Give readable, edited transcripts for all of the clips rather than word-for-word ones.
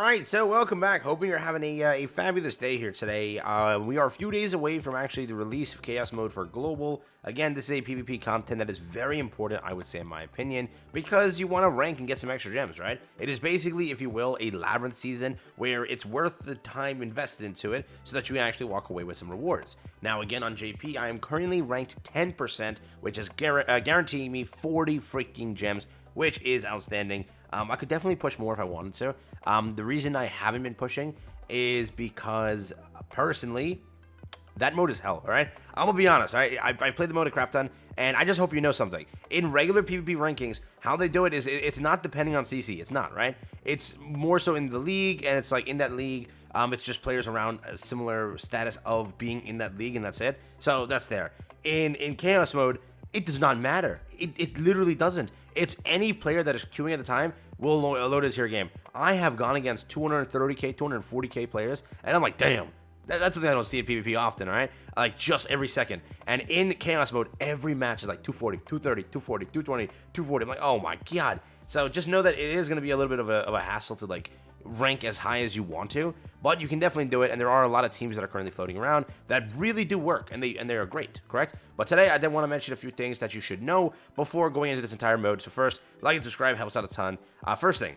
Alright, so welcome back. Hoping you're having a fabulous day here today. We are a few days away from actually the release of Chaos Mode for Global. Again, this is a PvP content that is very important, I would say, in my opinion, because you want to rank and get some extra gems, right? It is basically, if you will, a Labyrinth season where it's worth the time invested into it so that you can actually walk away with some rewards. Now, again, on JP, I am currently ranked 10%, which is guaranteeing me 40 freaking gems, which is outstanding. I could definitely push more if I wanted to. The reason I haven't been pushing is because, personally, that mode is hell, alright? I'm gonna be honest, alright? I played the mode a crap ton, and I just hope you know something. In regular PvP rankings, how they do it is it's not depending on CC. It's not, right? It's more so in the league, and it's like in that league, it's just players around a similar status of being in that league, and that's it. So that's there. In Chaos Mode, it does not matter. It literally doesn't. It's any player that is queuing at the time will load into your game. I have gone against 230k, 240k players, and I'm like, damn. That's something I don't see in PvP often, alright? Like, just every second. And in Chaos Mode, every match is like 240, 230, 240, 220, 240. I'm like, oh my god. So just know that it is going to be a little bit of a hassle to, like, rank as high as you want to, but you can definitely do it, and there are a lot of teams that are currently floating around that really do work, and they are great, correct? But today I did want to mention a few things that you should know before going into this entire mode. So first, like and subscribe helps out a ton. First thing,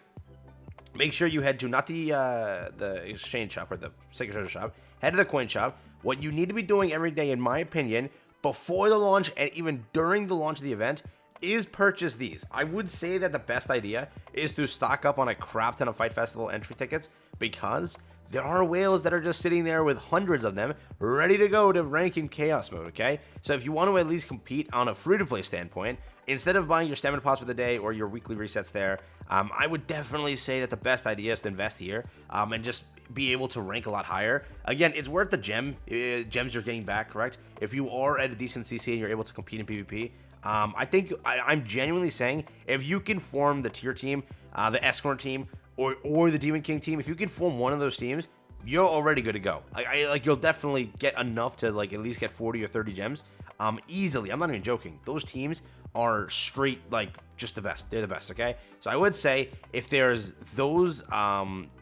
make sure you head to not the exchange shop or the sacred treasure shop, head to the coin shop. What you need to be doing every day, in my opinion, before the launch and even during the launch of the event, is purchase these. I would say that the best idea is to stock up on a crap ton of Fight Festival entry tickets, because there are whales that are just sitting there with hundreds of them ready to go to rank in Chaos Mode, okay? So if you want to at least compete on a free-to-play standpoint, instead of buying your stamina pots for the day or your weekly resets there, I would definitely say that the best idea is to invest here and just be able to rank a lot higher. Again, it's worth the gems you're getting back, correct? If you are at a decent CC and you're able to compete in PvP, I think I'm genuinely saying if you can form the tier team, the Escort team, or the Demon King team, if you can form one of those teams, you're already good to go. Like you'll definitely get enough to like at least get 40 or 30 gems easily. I'm not even joking. Those teams are straight like just the best. They're the best, okay? So I would say if there's those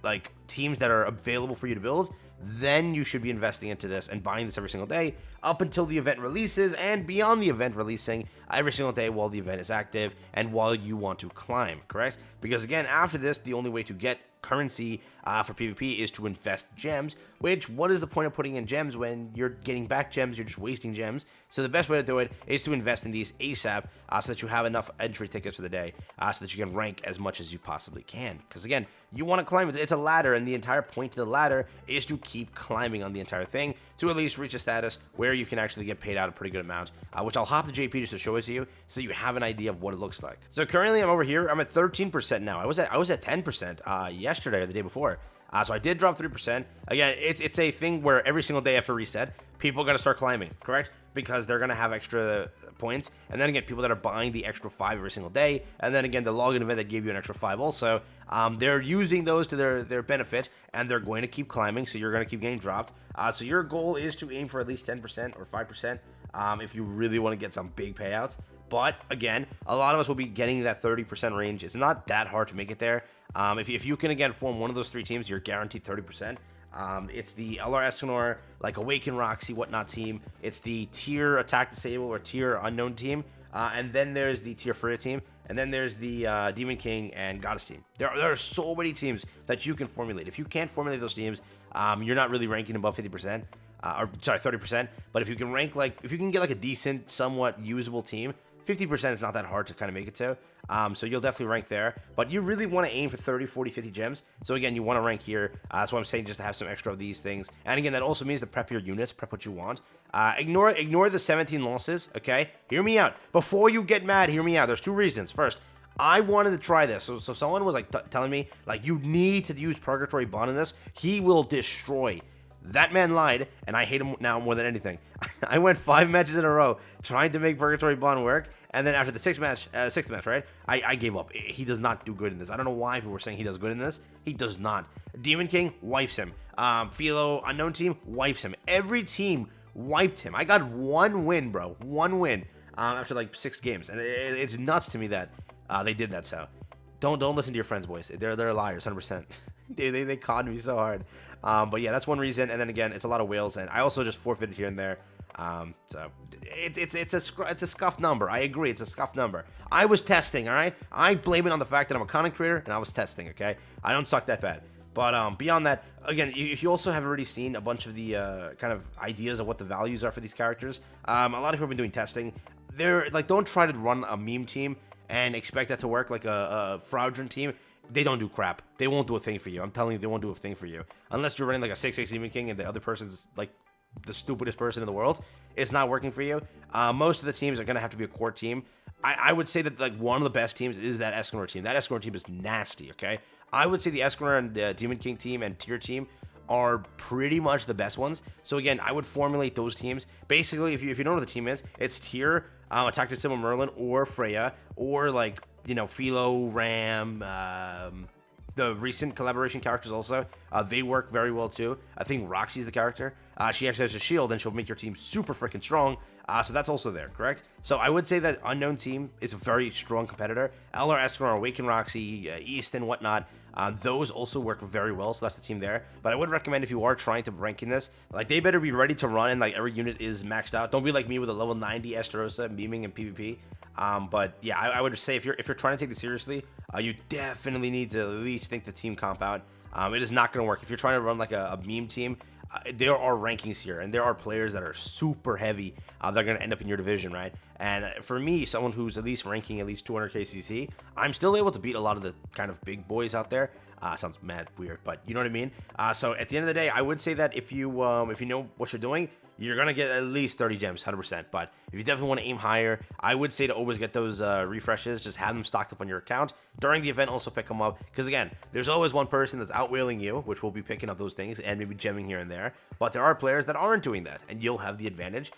like teams that are available for you to build, then you should be investing into this and buying this every single day up until the event releases and beyond the event releasing every single day while the event is active and while you want to climb, correct? Because again, after this, the only way to get currency for PvP is to invest gems, which what is the point of putting in gems when you're getting back gems? You're just wasting gems. So the best way to do it is to invest in these ASAP so that you have enough entry tickets for the day so that you can rank as much as you possibly can. Because again, you want to climb. It's a ladder, and the entire point to the ladder is to keep climbing on the entire thing to at least reach a status where you can actually get paid out a pretty good amount, which I'll hop to JP just to show it to you so you have an idea of what it looks like. So currently I'm over here. I'm at 13% now. I was at 10% yesterday or the day before. So I did drop 3%. Again, it's a thing where every single day after reset, people are going to start climbing, correct? Because they're going to have extra points. And then again, people that are buying the extra 5 every single day. And then again, the login event that gave you an extra 5 also. They're using those to their benefit, and they're going to keep climbing, so you're going to keep getting dropped. So your goal is to aim for at least 10% or 5% if you really want to get some big payouts. But again, a lot of us will be getting that 30% range. It's not that hard to make it there. If you can, again, form one of those 3 teams, you're guaranteed 30%. It's the LR Escanor, like Awaken Roxy, whatnot team. It's the tier Attack Disable or tier Unknown team. And then there's the tier Freya team. And then there's the Demon King and Goddess team. There are so many teams that you can formulate. If you can't formulate those teams, you're not really ranking above 50%. Or sorry, 30%. But if you can rank if you can get like a decent, somewhat usable team, 50% is not that hard to kind of make it to. So you'll definitely rank there. But you really want to aim for 30, 40, 50 gems. So again, you want to rank here. That's what I'm saying, just to have some extra of these things. And again, that also means to prep your units, prep what you want. Ignore the 17 losses, okay? Hear me out. Before you get mad, hear me out. There's 2 reasons. First, I wanted to try this. So someone was like telling me, like, you need to use Purgatory Bond in this. He will destroy. That man lied, and I hate him now more than anything. I went 5 matches in a row trying to make Purgatory Bond work, and then after the sixth match, right, I gave up. He does not do good in this. I don't know why people were saying he does good in this. He does not. Demon King wipes him. Philo Unknown team wipes him. Every team wiped him. I got 1 win, bro. 1 win after like 6 games, and it's nuts to me that they did that. So don't listen to your friends, boys. They're liars, 100%. Dude, they conned me so hard. But yeah, that's one reason. And then again, it's a lot of whales, and I also just forfeited here and there. So it's a scuffed number. I agree, it's a scuffed number. I was testing, all right. I blame it on the fact that I'm a content creator and I was testing. Okay, I don't suck that bad. But beyond that, again, if you also have already seen a bunch of the kind of ideas of what the values are for these characters, a lot of people have been doing testing. They're like, don't try to run a meme team and expect that to work like a fraudulent team. They don't do crap. They won't do a thing for you. I'm telling you, they won't do a thing for you. Unless you're running like a 6-6 Demon King and the other person's like the stupidest person in the world. It's not working for you. Most of the teams are going to have to be a core team. I would say that like one of the best teams is that Escanor team. That Escanor team is nasty, okay? I would say the Escanor and Demon King team and Tier team are pretty much the best ones. So again, I would formulate those teams. Basically, if you know what the team is, it's Tier, Attack to Symbol Merlin, or Freya, or like, you know, Philo, Ram, the recent collaboration characters also, they work very well too. I think Roxy's the character. She actually has a shield and she'll make your team super freaking strong. So that's also there, correct? So I would say that Unknown team is a very strong competitor. LR, Escanor, Awaken Roxy, East and whatnot, those also work very well, so that's the team there. But I would recommend if you are trying to rank in this, like they better be ready to run and like every unit is maxed out. Don't be like me with a level 90 Esterosa memeing in PvP. But yeah, I would say if you're trying to take this seriously, you definitely need to at least think the team comp out. It is not going to work. If you're trying to run like a meme team, there are rankings here, and there are players that are super heavy that are going to end up in your division, right? And for me, someone who's at least ranking at least 200 KCC, I'm still able to beat a lot of the kind of big boys out there. Sounds mad weird, but you know what I mean? So at the end of the day, I would say that if you know what you're doing, you're going to get at least 30 gems, 100%. But if you definitely want to aim higher, I would say to always get those refreshes. Just have them stocked up on your account. During the event, also pick them up. Because again, there's always one person that's outweiling you, which will be picking up those things and maybe gemming here and there. But there are players that aren't doing that, and you'll have the advantage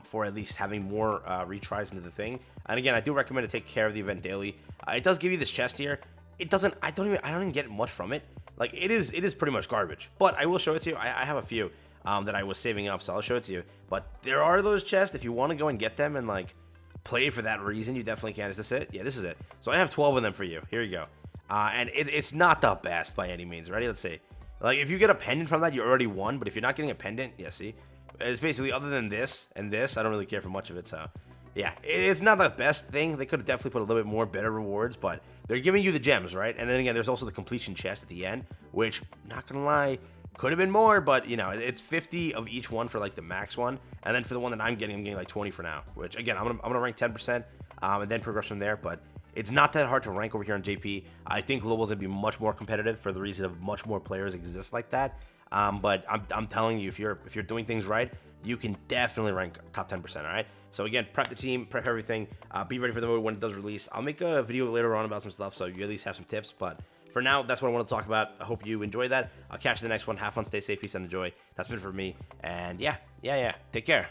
for at least having more retries into the thing. And again, I do recommend to take care of the event daily. It does give you this chest here. It doesn't, I don't even get much from it. Like it is pretty much garbage. But I will show it to you. I have a few that I was saving up, so I'll show it to you. But there are those chests. If you want to go and get them and like play for that reason, you definitely can. Is this it? Yeah, this is it. So I have 12 of them for you. Here you go. And it's not the best by any means. Ready? Let's see. Like if you get a pendant from that, you already won. But if you're not getting a pendant, yeah, see, it's basically other than this and this, I don't really care for much of it. So yeah, it's not the best thing. They could have definitely put a little bit more better rewards, but they're giving you the gems, right? And then again, there's also the completion chest at the end, which, not gonna lie, could have been more, but you know, it's 50 of each one for like the max one, and then for the one that I'm getting like 20 for now. Which again, I'm gonna rank 10%, and then progress from there. But it's not that hard to rank over here on JP. I think global is gonna be much more competitive for the reason of much more players exist like that. But I'm telling you, if you're doing things right, you can definitely rank top 10%, all right? So again, prep the team, prep everything, be ready for the mode when it does release. I'll make a video later on about some stuff, so you at least have some tips, but for now, that's what I want to talk about. I hope you enjoy that. I'll catch you in the next one. Have fun, stay safe, peace, and enjoy. That's been for me, and yeah, take care.